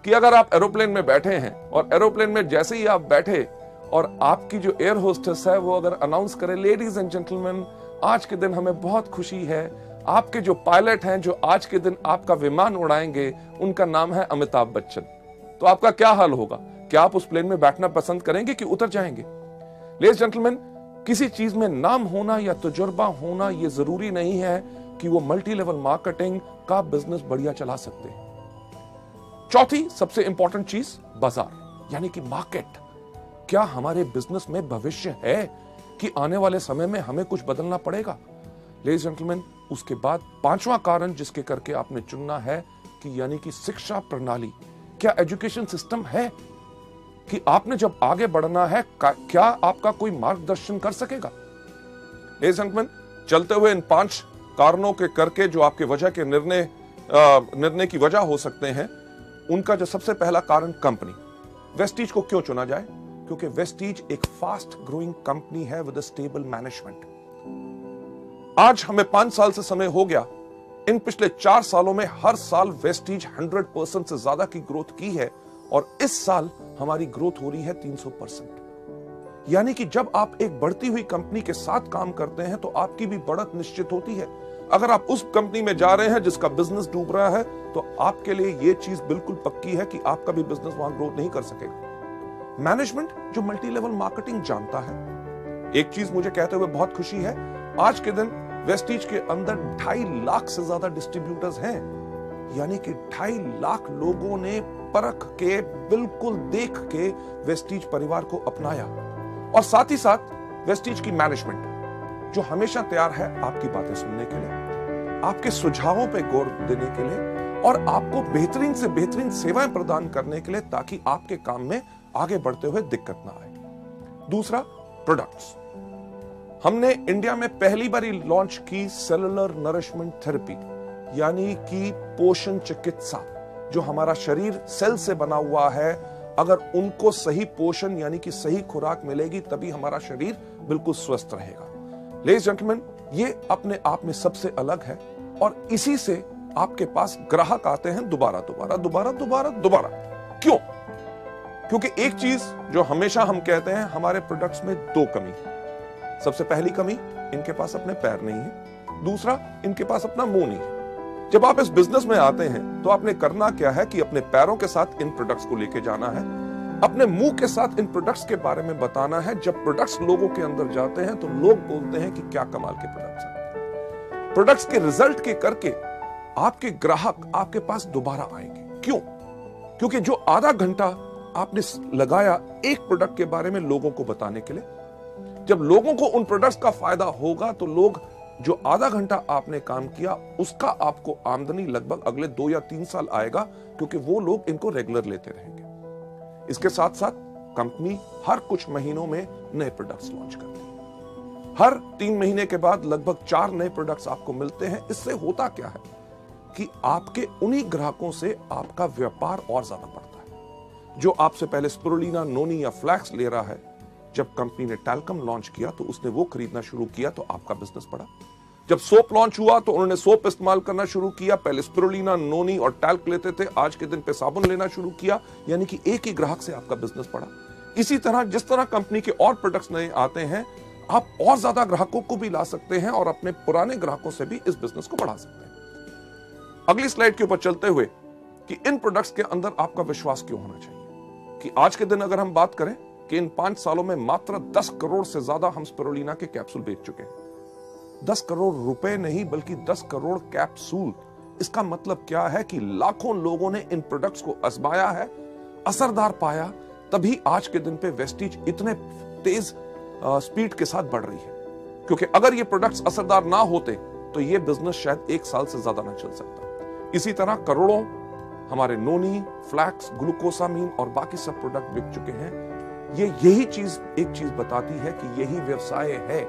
कि अगर आप एरोप्लेन में बैठे हैं और एरोप्लेन में जैसे ही आप बैठे और आपकी जो एयर होस्टेस है वो अगर अनाउंस करे, लेडीज एंड जेंटलमैन, आज के दिन हमें बहुत खुशी है, आपके जो पायलट हैं जो आज के दिन आपका विमान उड़ाएंगे उनका नाम है अमिताभ बच्चन, तो आपका क्या हाल होगा? क्या आप उस प्लेन में बैठना पसंद करेंगे कि उतर जाएंगे? लेडीज जेंटलमैन, किसी चीज में नाम होना या तजुर्बा होना ये जरूरी नहीं है कि वो मल्टी लेवल मार्केटिंग का बिजनेस बढ़िया चला सकते हैं। चौथी सबसे इंपॉर्टेंट चीज, बाजार यानी कि मार्केट। क्या हमारे बिजनेस में भविष्य है कि आने वाले समय में हमें कुछ बदलना पड़ेगा? लेडीज जेंटलमैन, उसके बाद 5वां कारण जिसके करके आपने चुनना है कि यानी कि शिक्षा प्रणाली। क्या एजुकेशन सिस्टम है कि आपने जब आगे बढ़ना है क्या आपका कोई मार्गदर्शन कर सकेगा? लेडीज जेंटलमैन, चलते हुए इन 5 कारणों के करके जो आपके वजह के निर्णय की वजह हो सकते हैं, उनका जो सबसे पहला कारण कंपनी। वेस्टीज को क्यों चुना जाए? क्योंकि वेस्टीज एक फास्ट ग्रोइंग कंपनी है विद अ स्टेबल मैनेजमेंट। आज हमें 5 साल से समय हो गया, इन पिछले 4 सालों में हर साल वेस्टीज 100% से ज्यादा की ग्रोथ की है और इस साल हमारी ग्रोथ हो रही है 300%। यानी कि जब आप एक बढ़ती हुई कंपनी के साथ काम करते हैं तो आपकी भी बढ़त निश्चित होती है। अगर आप उस कंपनी में जा रहे हैं जिसका बिजनेस डूब रहा है तो आपके लिए यह चीज बिल्कुल पक्की है कि आपका भी बिजनेस वहां ग्रोथ नहीं कर सकेगा। मैनेजमेंट जो मल्टी लेवल मार्केटिंग जानता है। एक चीज मुझे कहते हुए बहुत खुशी है, आज के दिन वेस्टीज के अंदर 2.5 लाख से ज्यादा डिस्ट्रीब्यूटर्स हैं, यानी कि 2.5 लाख लोगों ने परख के, बिल्कुल देख के वेस्टीज परिवार को अपनाया। और साथ ही साथ वेस्टीज की मैनेजमेंट जो हमेशा तैयार है आपकी बातें सुनने के लिए, आपके सुझावों पे गौर देने के लिए और आपको बेहतरीन से बेहतरीन सेवाएं प्रदान करने के लिए, ताकि आपके काम में आगे बढ़ते हुए दिक्कत ना आए। दूसरा, प्रोडक्ट्स। हमने इंडिया में पहली बार लॉन्च की सेलुलर नरिशमेंट थेरेपी, यानी कि पोषण चिकित्सा। जो हमारा शरीर सेल से बना हुआ है, अगर उनको सही पोषण यानी कि सही खुराक मिलेगी, तभी हमारा शरीर बिल्कुल स्वस्थ रहेगा। लेडीज जेंटलमैन, ये अपने आप में सबसे अलग है और इसी से आपके पास ग्राहक आते हैं दोबारा दोबारा दोबारा दोबारा दोबारा। क्यों? क्योंकि एक चीज जो हमेशा हम कहते हैं, हमारे प्रोडक्ट्स में दो कमी है। सबसे पहली कमी, इनके पास अपने पैर नहीं है। दूसरा, इनके पास अपना मुंह नहीं है। जब आप इस बिजनेस में आते हैं तो आपने करना क्या है कि अपने पैरों के साथ इन प्रोडक्ट्स को लेके जाना है, अपने मुंह के साथ इन प्रोडक्ट्स के बारे में बताना है। जब प्रोडक्ट्स लोगों के अंदर जाते हैं तो लोग बोलते हैं कि क्या कमाल के प्रोडक्ट्स हैं। प्रोडक्ट्स के रिजल्ट के करके आपके ग्राहक आपके पास दोबारा आएंगे। क्यों? क्योंकि जो आधा घंटा आपने लगाया एक प्रोडक्ट के बारे में लोगों को बताने के लिए, जब लोगों को उन प्रोडक्ट्स का फायदा होगा तो लोग जो आधा घंटा आपने काम किया उसका आपको आमदनी लगभग अगले 2 या 3 साल आएगा, क्योंकि वो लोग इनको रेगुलर लेते रहेंगे। इसके साथ साथ कंपनी हर कुछ महीनों में नए प्रोडक्ट्स लॉन्च करती है। हर 3 महीने के बाद लगभग 4 नए प्रोडक्ट्स आपको मिलते हैं। इससे होता क्या है कि आपके उन्हीं ग्राहकों से आपका व्यापार और ज्यादा बढ़ता है। जो आपसे पहले स्पिरुलिना, नोनी या फ्लैक्स ले रहा है, जब कंपनी ने टैल्कम लॉन्च किया तो उसने वो खरीदना शुरू किया तो आपका बिजनेस बढ़ा। जब सोप लॉन्च हुआ तो उन्होंने सोप इस्तेमाल करना शुरू किया। पहले स्पिरुलिना, नोनी और टैल्क लेते थे, आज के दिन पे साबुन लेना शुरू किया, यानी कि एक ही ग्राहक से आपका बिजनेस बढ़ा। इसी तरह जिस तरह कंपनी के और प्रोडक्ट्स नए आते हैं, आप और ज्यादा ग्राहकों को भी ला सकते हैं और अपने पुराने ग्राहकों से भी इस बिजनेस को बढ़ा सकते हैं। अगली स्लाइड के ऊपर चलते हुए कि इन प्रोडक्ट्स के अंदर आपका विश्वास क्यों होना चाहिए, कि आज के दिन अगर हम बात करें कि इन 5 सालों में मात्र 10 करोड़ से ज्यादा हम स्पिरुलिना के कैप्सूल बेच चुके हैं। 10 करोड़ रुपए नहीं, बल्कि 10 करोड़ कैप्सूल। इसका मतलब क्या है कि लाखों लोगों ने इन प्रोडक्ट्स को आजमाया है, असरदार पाया, तभी आज के दिन पे वेस्टीज इतने तेज स्पीड के साथ बढ़ रही है। क्योंकि अगर ये प्रोडक्ट्स असरदार ना होते तो ये बिजनेस शायद 1 साल से ज्यादा ना चल सकता। इसी तरह करोड़ों हमारे नोनी, फ्लैक्स, ग्लूकोसामीन और बाकी सब प्रोडक्ट बिक चुके हैं। यही चीज एक चीज बताती है कि यही व्यवसाय है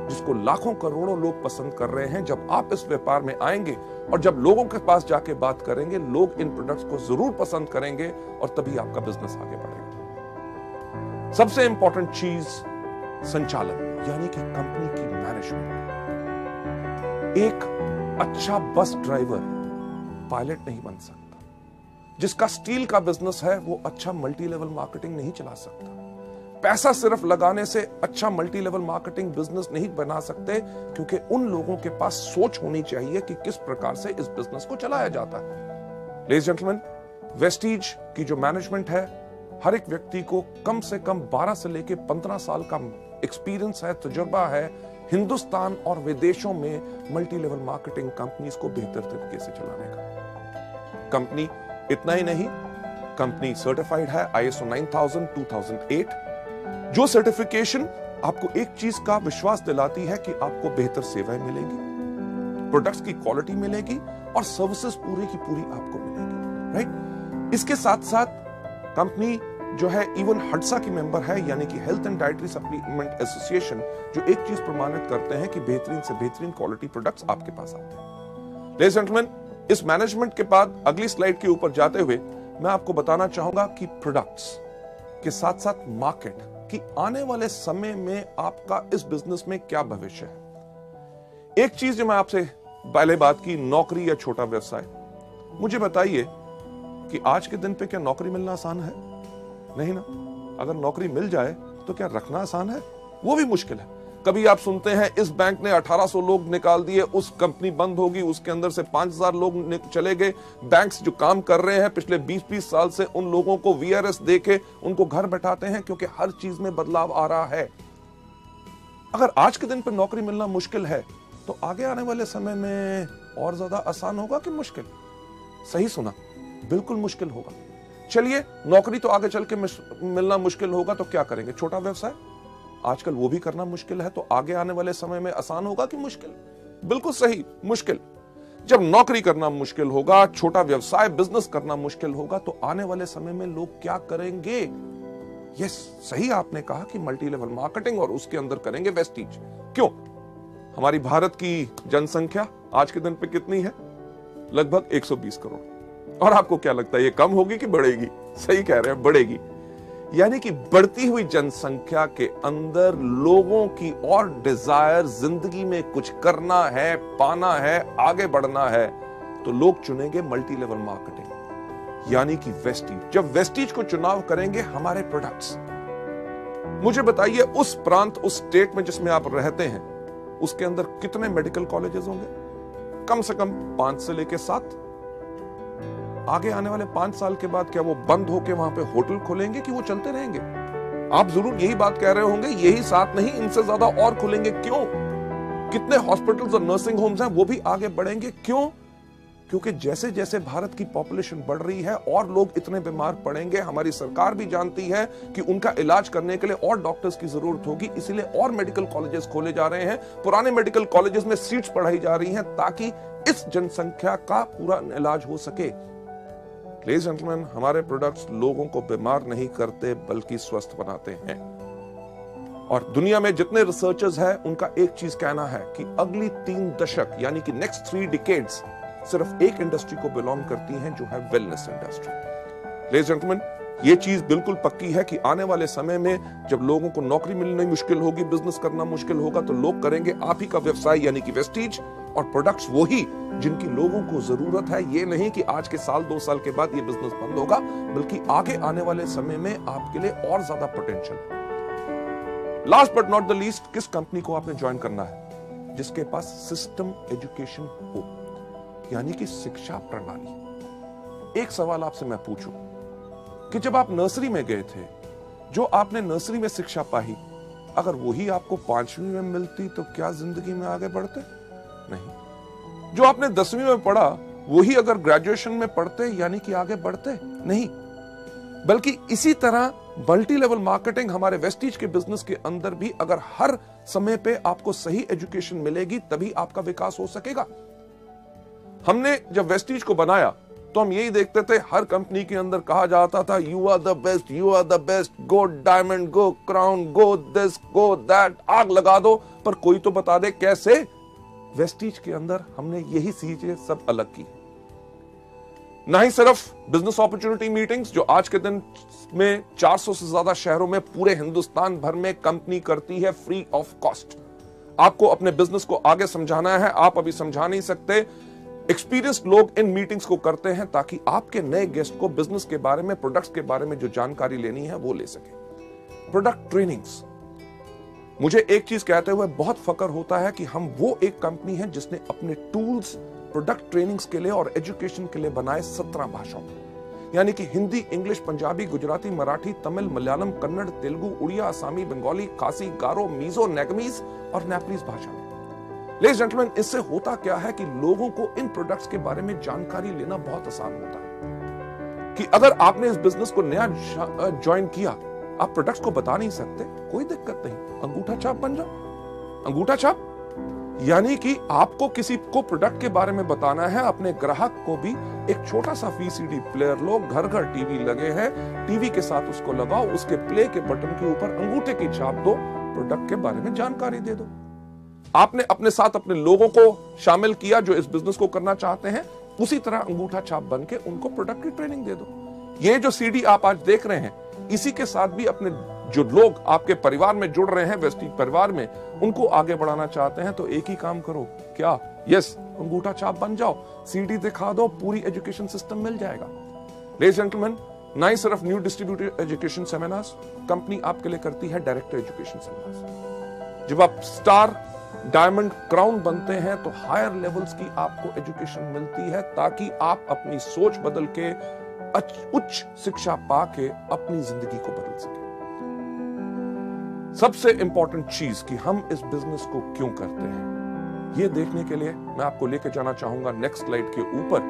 जिसको लाखों करोड़ों लोग पसंद कर रहे हैं। जब आप इस व्यापार में आएंगे और जब लोगों के पास जाके बात करेंगे, लोग इन प्रोडक्ट्स को जरूर पसंद करेंगे और तभी आपका बिजनेस आगे बढ़ेगा। सबसे इंपॉर्टेंट चीज संचालन, यानी कि कंपनी की मैनेजमेंट। एक अच्छा बस ड्राइवर पायलट नहीं बन सकता। जिसका स्टील का बिजनेस है वो अच्छा मल्टी लेवल मार्केटिंग नहीं चला सकता। पैसा सिर्फ लगाने से अच्छा मल्टी लेवल मार्केटिंग बिजनेस नहीं बना सकते, क्योंकि उन लोगों के पास सोच होनी चाहिए कि किस प्रकार से इस बिजनेस को चलाया जाता है। लेडीज जेंटलमैन, वेस्टीज की जो मैनेजमेंट है, हर एक व्यक्ति को कम से कम 12 से लेकर 15 साल का एक्सपीरियंस है, तजुर्बा है हिंदुस्तान और विदेशों में मल्टी लेवल मार्केटिंग कंपनीज को बेहतर तरीके से चलाने का। कंपनी इतना ही नहीं, कंपनी सर्टिफाइड है ISO 9000 2008, जो सर्टिफिकेशन आपको एक चीज का विश्वास दिलाती है कि आपको बेहतर सेवाएं मिलेंगी, प्रोडक्ट्स की क्वालिटी मिलेगी और सर्विसेज पूरी की पूरी आपको मिलेगी। राइट? इसके साथ साथ कंपनी जो है इवन हडसा की मेंबर है, यानी कि health and dietary supplement association, जो एक चीज प्रमाणित करते हैं कि बेहतरीन से बेहतरीन क्वालिटी प्रोडक्ट्स आपके पास आते हैं। लेडीज एंड जेंटलमैन, इस मैनेजमेंट के बाद अगली स्लाइड के ऊपर जाते हुए मैं आपको बताना चाहूंगा कि प्रोडक्ट्स के साथ साथ मार्केट की आने वाले समय में आपका इस बिजनेस में क्या भविष्य है। एक चीज जो मैं आपसे पहले बात की, नौकरी या छोटा व्यवसाय। मुझे बताइए कि आज के दिन पे क्या नौकरी मिलना आसान है? नहीं ना। अगर नौकरी मिल जाए तो क्या रखना आसान है? वो भी मुश्किल है। कभी आप सुनते हैं इस बैंक ने 1800 लोग निकाल दिए, उस कंपनी बंद होगी, उसके अंदर से 5000 लोग चले गए। बैंक्स जो काम कर रहे हैं पिछले 20-20 साल से, उन लोगों को VRS देके उनको घर बैठाते हैं, क्योंकि हर चीज में बदलाव आ रहा है। अगर आज के दिन पर नौकरी मिलना मुश्किल है तो आगे आने वाले समय में और ज्यादा आसान होगा कि मुश्किल? सही सुना, बिल्कुल मुश्किल होगा। चलिए, नौकरी तो आगे चल के मिलना मुश्किल होगा तो क्या करेंगे? छोटा व्यवसाय आजकल वो भी करना मुश्किल है, तो आगे आने वाले समय में आसान होगा कि मुश्किल? बिल्कुल सही, मुश्किल। जब नौकरी करना मुश्किल होगा, छोटा व्यवसाय बिजनेस करना मुश्किल होगा, तो आने वाले समय में लोग क्या करेंगे? यस, सही आपने कहा कि मल्टी लेवल मार्केटिंग, और उसके अंदर करेंगे वेस्टीज। क्यों? हमारी भारत की जनसंख्या आज के दिन पे कितनी है? लगभग 120 करोड़। और आपको क्या लगता है, ये कम होगी कि बढ़ेगी? सही कह रहे हैं, बढ़ेगी। यानी कि बढ़ती हुई जनसंख्या के अंदर लोगों की और डिजायर, जिंदगी में कुछ करना है, पाना है, आगे बढ़ना है, तो लोग चुनेंगे मल्टी लेवल मार्केटिंग, यानी कि वेस्टीज। जब वेस्टीज को चुनाव करेंगे हमारे प्रोडक्ट्स, मुझे बताइए उस प्रांत, उस स्टेट में जिसमें आप रहते हैं, उसके अंदर कितने मेडिकल कॉलेजेस होंगे? कम से कम 5 से लेके 7। आगे आने वाले 5 साल के बाद क्या वो बंद होके वहां पे होटल खोलेंगे कि वो चलते रहेंगे? आप जरूर यही बात कह रहे होंगे, यही 7 नहीं, इनसे ज्यादा और खुलेंगे। क्यों? कितने हॉस्पिटल्स और नर्सिंग होम्स हैं, वो भी आगे बढ़ेंगे। क्यों? क्योंकि जैसे जैसे भारत की पॉपुलेशन बढ़ रही है और लोग इतने बीमार पड़ेंगे, हमारी सरकार भी जानती है कि उनका इलाज करने के लिए और डॉक्टर्स की जरूरत होगी, इसलिए और मेडिकल कॉलेजेस खोले जा रहे हैं। पुराने मेडिकल कॉलेजेस में सीट्स बढ़ाई जा रही हैं ताकि इस जनसंख्या का पूरा इलाज हो सके। लेडीज एंड जेंटलमैन, हमारे प्रोडक्ट्स लोगों को बीमार नहीं करते बल्कि स्वस्थ बनाते हैं। और दुनिया में जितने रिसर्चर्स हैं, उनका एक चीज कहना है कि अगली 3 दशक यानी कि नेक्स्ट 3 डिकेड्स सिर्फ एक इंडस्ट्री को बिलोंग करती हैं, जो है wellness industry. Ladies and gentleman, ये चीज बिल्कुल पक्की है कि आने वाले समय में जब लोगों को नौकरी मिलनी मुश्किल होगी, बिजनेस करना मुश्किल होगा, तो लोग करेंगे आप ही का व्यवसाय यानी कि वेस्टीज, और प्रोडक्ट्स वही जिनकी लोगों को जरूरत है। ये नहीं कि आज के साल 2 साल के बाद ये बिजनेस बंद होगा, बल्कि आगे आने वाले समय में आपके लिए और ज्यादा potential. Last but not the least, किस कंपनी को आपने ज्वाइन करना है? जिसके पास सिस्टम एजुकेशन हो, यानी कि शिक्षा प्रणाली। एक सवाल आपसे मैं पूछूं कि जब आप नर्सरी में गए थे, जो आपने नर्सरी में शिक्षा पाई, अगर वही आपको 5वीं में मिलती तो क्या जिंदगी में आगे बढ़ते? नहीं। जो आपने 10वीं में पढ़ा, वही अगर ग्रेजुएशन में पढ़ते यानी कि आगे बढ़ते? नहीं। बल्कि इसी तरह मल्टी लेवल मार्केटिंग हमारे वेस्टीज के बिजनेस के अंदर भी, अगर हर समय पे आपको सही एजुकेशन मिलेगी, तभी आपका विकास हो सकेगा। हमने जब वेस्टीज को बनाया तो हम यही देखते थे, हर कंपनी के अंदर कहा जाता था, you are the best, you are the best, go diamond, go crown, go this, go that, आग लगा दो, पर कोई तो बता दे कैसे। वेस्टीज के अंदर हमने यही चीजें सब अलग की। ना ही सिर्फ बिजनेस अपॉर्चुनिटी मीटिंग्स, जो आज के दिन में 400 से ज्यादा शहरों में पूरे हिंदुस्तान भर में कंपनी करती है फ्री ऑफ कॉस्ट। आपको अपने बिजनेस को आगे समझाना है, आप अभी समझा नहीं सकते, एक्सपीरियंस्ड लोग इन मीटिंग्स को करते हैं ताकि आपके नए गेस्ट को बिजनेस के बारे में, प्रोडक्ट्स के बारे में जो जानकारी लेनी है वो ले सके। प्रोडक्ट ट्रेनिंग्स, मुझे एक चीज कहते हुए बहुत फक्र होता है कि हम वो एक कंपनी है जिसने अपने टूल्स प्रोडक्ट ट्रेनिंग्स के लिए और एजुकेशन के लिए बनाए 17 भाषाओं में, यानी कि हिंदी, इंग्लिश, पंजाबी, गुजराती, मराठी, तमिल, मलयालम, कन्नड़, तेलुगु, उड़िया, असमी, बंगाली, खासी, गारो, मीजो, नेगमीज और नेपलीज भाषा में। लेडीज जेंटलमैन, इससे होता क्या है कि लोगों को इन प्रोडक्ट्स के बारे में जानकारी लेना बहुत आसान होता है। कि अगर आपने इस बिजनेस को नया ज्वाइन किया, आप प्रोडक्ट्स को बता नहीं सकते, कोई दिक्कत नहीं, अंगूठा छाप बन जाओ। अंगूठा छाप यानी कि आपको किसी को प्रोडक्ट के बारे में बताना है, अपने ग्राहक को भी एक छोटा सा VCD प्लेयर लो, घर घर टीवी लगे हैं, टीवी के साथ उसको लगाओ, उसके प्ले के बटन के ऊपर अंगूठे की छाप दो, प्रोडक्ट के बारे में जानकारी दे दो। आपने अपने साथ अपने लोगों को शामिल किया जो इस बिजनेस को करना चाहते हैं, उसी तरह अंगूठा छाप बन के उनको प्रोडक्ट की ट्रेनिंग दे दो। ये जो CD आप आज देख रहे हैं, इसी के साथ भी अपने जो लोग आपके परिवार में जुड़ रहे हैं, वेस्टीज परिवार में, उनको आगे बढ़ाना चाहते हैं, तो एक ही काम करो, क्या? यस, अंगूठा छाप बन जाओ, CD दिखा दो, पूरी एजुकेशन सिस्टम मिल जाएगा। लेडीज जेंटलमैन, ना ही सिर्फ new distributor education seminars, company आपके लिए करती है डायरेक्टर एजुकेशन सेमिनार्स। जब आप स्टार, डायमंड, क्राउन बनते हैं तो हायर लेवल्स की आपको एजुकेशन मिलती है ताकि आप अपनी सोच बदल के उच्च शिक्षा पाके अपनी जिंदगी को बदल सके। सबसे इंपॉर्टेंट चीज कि हम इस बिजनेस को क्यों करते हैं, यह देखने के लिए मैं आपको लेकर जाना चाहूंगा नेक्स्ट स्लाइड के ऊपर,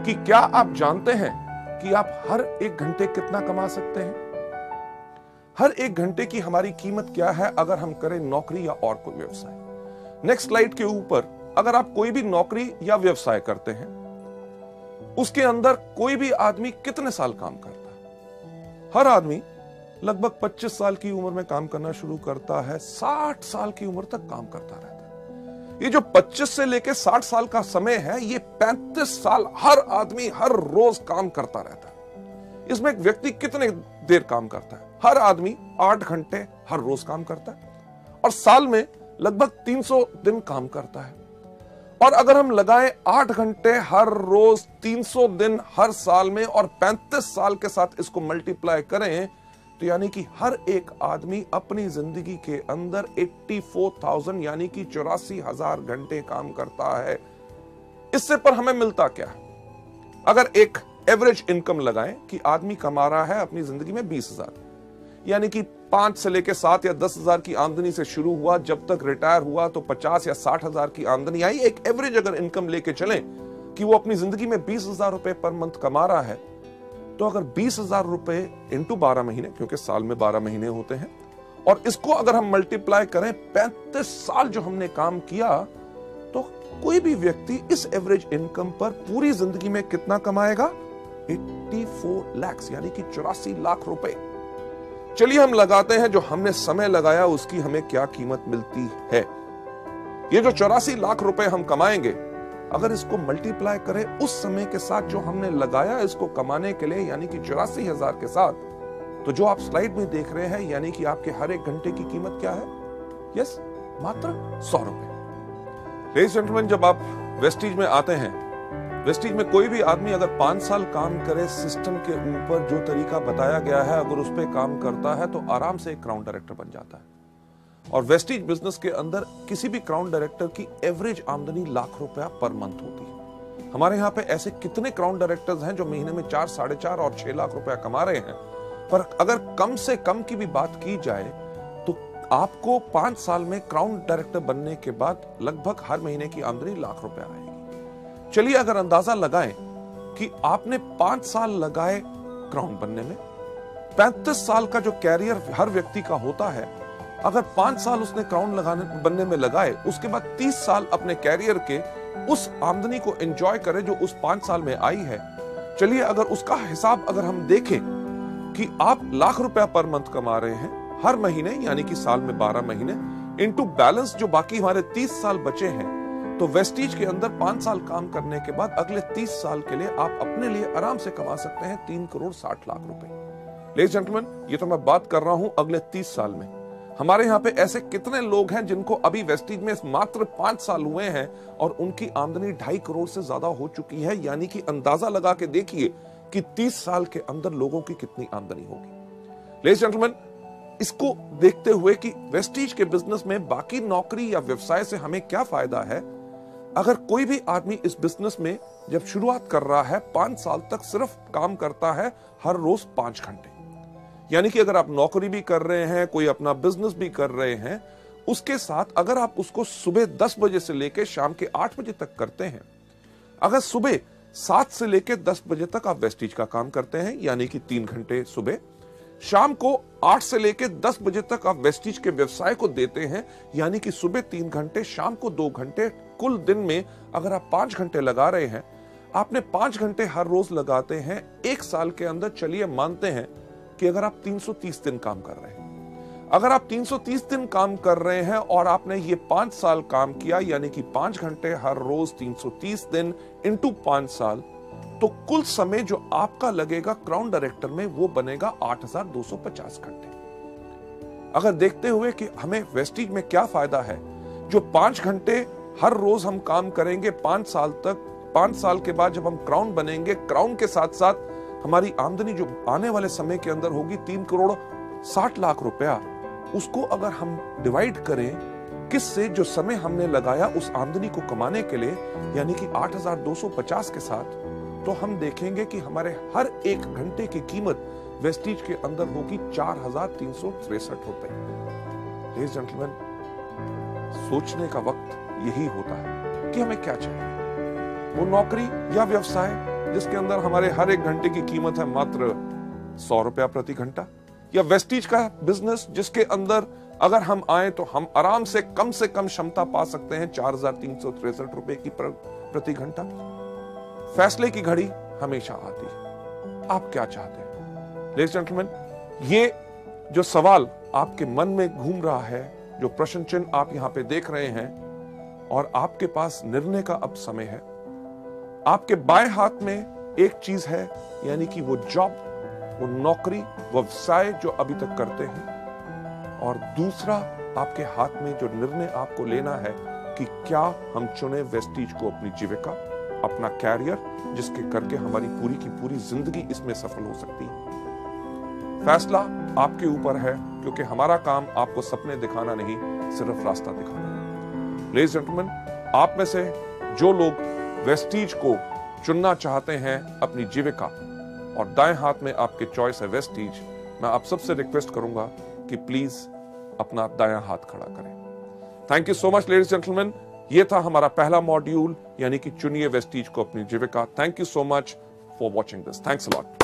कि क्या आप जानते हैं कि आप हर 1 घंटे कितना कमा सकते हैं? हर 1 घंटे की हमारी कीमत क्या है अगर हम करें नौकरी या और कोई व्यवसाय। नेक्स्ट स्लाइड के ऊपर अगर आप कोई भी नौकरी या व्यवसाय करते हैं, उसके अंदर कोई भी आदमी कितने साल काम करता है? हर आदमी लगभग 25 साल की उम्र में काम करना शुरू करता है, 60 साल की उम्र तक काम करता रहता है। ये जो 25 से लेके 60 साल का समय है, ये 35 साल हर आदमी हर रोज काम करता रहता है। इसमें एक व्यक्ति कितने देर काम करता है? हर आदमी 8 घंटे हर रोज काम करता है और साल में लगभग 300 दिन काम करता है। और अगर हम लगाएं 8 घंटे हर रोज, 300 दिन हर साल में और 35 साल के साथ इसको मल्टीप्लाई करें, तो यानी कि हर एक आदमी अपनी जिंदगी के अंदर 84,000 यानी कि 84,000 घंटे काम करता है। इससे पर हमें मिलता क्या है? अगर एक एवरेज इनकम लगाएं कि आदमी कमा रहा है अपनी जिंदगी में 20,000, यानी कि 5 से लेके 7 या 10,000 की आमदनी से शुरू हुआ, जब तक रिटायर हुआ तो 50 या 60,000 की आमदनी आई। एक एवरेज अगर इनकम लेके चलें कि वो अपनी जिंदगी में 20,000 रुपए पर मंथ कमा रहा है, तो अगर 20,000 रुपए इंटू 12 महीने, क्योंकि साल में 12 महीने होते हैं, और इसको अगर हम मल्टीप्लाई करें 35 साल जो हमने काम किया, तो कोई भी व्यक्ति इस एवरेज इनकम पर पूरी जिंदगी में कितना कमाएगा? 84 लाख यानी कि 84 लाख रुपए। चलिए हम लगाते हैं जो हमने समय लगाया उसकी हमें क्या कीमत मिलती है। ये जो 84 लाख रुपए हम कमाएंगे, अगर इसको मल्टीप्लाई करें उस समय के साथ जो हमने लगाया इसको कमाने के लिए, यानी कि 84,000 के साथ, तो जो आप स्लाइड में देख रहे हैं, यानी कि आपके हर एक घंटे की कीमत क्या है? यस, मात्र 100 रुपए। लेडीज एंड जेंटलमैन, जब आप वेस्टीज में आते हैं, वेस्टीज में कोई भी आदमी अगर 5 साल काम करे, सिस्टम के ऊपर जो तरीका बताया गया है अगर उस पर काम करता है, तो आराम से एक क्राउन डायरेक्टर बन जाता है। और वेस्टीज बिजनेस के अंदर किसी भी क्राउन डायरेक्टर की एवरेज आमदनी लाख रुपया पर मंथ होती है। हमारे यहाँ पे ऐसे कितने क्राउन डायरेक्टर्स हैं जो महीने में 4, 4.5 और 6 लाख रुपया कमा रहे हैं। पर अगर कम से कम की भी बात की जाए तो आपको 5 साल में क्राउन डायरेक्टर बनने के बाद लगभग हर महीने की आमदनी लाख रुपया आएगी। चलिए अगर अंदाजा लगाएं कि आपने 5 साल लगाए क्राउन बनने में, 35 साल का जो कैरियर हर व्यक्ति का होता है, अगर 5 साल उसने क्राउन बनने में लगाए, उसके बाद 30 साल अपने कैरियर के उस आमदनी को एंजॉय करे जो उस 5 साल में आई है। चलिए अगर उसका हिसाब अगर हम देखें कि आप लाख रुपया पर मंथ कमा रहे हैं हर महीने, यानी कि साल में 12 महीने, इनटू बैलेंस जो बाकी हमारे 30 साल बचे हैं, तो वेस्टीज के अंदर 5 साल काम करने के बाद अगले 30 साल के लिए आप अपने लिए आराम से कमा सकते हैं 3 करोड़ 60 लाख रुपए। लेडीज एंड जेंटलमैन, ये तो मैं बात कर रहा हूं अगले 30 साल में। हमारे यहाँ पे ऐसे कितने लोग हैं जिनको अभी वेस्टीज में मात्र 5 साल हुए हैं और उनकी आमदनी 2.5 करोड़ से ज्यादा हो चुकी है, यानी कि अंदाजा लगा के देखिए कि 30 साल के अंदर लोगों की कितनी आमदनी होगी। लेडीज एंड जेंटलमैन, इसको देखते हुए कि वेस्टीज के बिजनेस में बाकी नौकरी या व्यवसाय से हमें क्या फायदा है, अगर कोई भी आदमी इस बिजनेस में जब शुरुआत कर रहा है 5 साल तक सिर्फ काम करता है हर रोज 5 घंटे, यानी कि अगर आप नौकरी भी कर रहे हैं, कोई अपना बिजनेस भी कर रहे हैं, उसके साथ अगर आप उसको सुबह 10 बजे से लेकर शाम के 8 बजे तक करते हैं, अगर सुबह 7 से लेकर 10 बजे तक आप वेस्टीज का काम करते हैं, यानी कि 3 घंटे सुबह, शाम को 8 से लेकर 10 बजे तक आप वेस्टीज के व्यवसाय को देते हैं, यानी कि सुबह 3 घंटे, शाम को 2 घंटे, कुल दिन में अगर आप 5 घंटे लगा रहे हैं, आपने 5 घंटे हर रोज लगाते हैं, 1 साल के अंदर चलिए मानते हैं कि अगर आप 330 दिन काम कर रहे हैं, अगर आप 330 दिन काम कर रहे हैं और आपने ये 5 साल काम किया, यानी कि 5 घंटे हर रोज 330 दिन इंटू 5 साल, तो कुल समय जो आपका लगेगा क्राउन डायरेक्टर में वो बनेगा 8,250 घंटे। अगर देखते हुए कि हमें वेस्टीज में क्या फायदा है, जो 5 घंटे हर रोज हम काम करेंगे 5 साल तक, 5 साल के बाद जब हम क्राउन बनेंगे, क्राउन के साथ साथ हमारी आमदनी जो आने वाले समय के अंदर होगी 3 करोड़ 60 लाख रुपया, उसको अगर हम डिवाइड करें किससे, जो समय हमने लगाया उस आमदनी को कमाने के लिए, यानी कि 8,250 के साथ, तो हम देखेंगे कि हमारे हर एक घंटे की कीमत वेस्टीज के अंदर होगी 4,363 रुपए। लेडीज एंड जेंटलमैन, सोचने का वक्त यही होता है कि हमें क्या चाहिए। वो नौकरी या व्यवसाय जिसके अंदर हमारे हर एक घंटे की कीमत है मात्र 100 रुपया प्रति घंटा, या वेस्टीज का बिजनेस जिसके अंदर अगर हम आए तो हम आराम से कम क्षमता पा सकते हैं 4,363 रुपए की प्रति घंटा। फैसले की घड़ी हमेशा आती है। आप क्या चाहते हैं? लेडीज जेंटलमैन, ये जो सवाल आपके मन में घूम रहा है, जो प्रश्न चिन्ह आप यहां पे देख रहे हैं, और आपके पास निर्णय का अब समय है। आपके बाएं हाथ में एक चीज है, यानी कि वो जॉब, वो नौकरी, वो व्यवसाय जो अभी तक करते हैं, और दूसरा आपके हाथ में जो निर्णय आपको लेना है कि क्या हम चुने वेस्टीज को अपनी जीविका, अपना कैरियर, जिसके करके हमारी पूरी की पूरी जिंदगी इसमें सफल हो सकती है। फैसला आपके ऊपर है, क्योंकि हमारा काम आपको सपने दिखाना नहीं, सिर्फ रास्ता दिखाना है। लेडीज जेंटलमैन, आप में से जो लोग वेस्टीज को चुनना चाहते हैं अपनी जीविका, और दाएं हाथ में आपके चॉइस है वेस्टीज, मैं आप सबसे रिक्वेस्ट करूंगा कि प्लीज अपना दायां हाथ खड़ा करें। Thank you so much ladies gentleman. ये था हमारा पहला मॉड्यूल, यानी कि चुनिए वेस्टीज को अपनी जीविका। Thank you so much for watching this. Thanks a lot.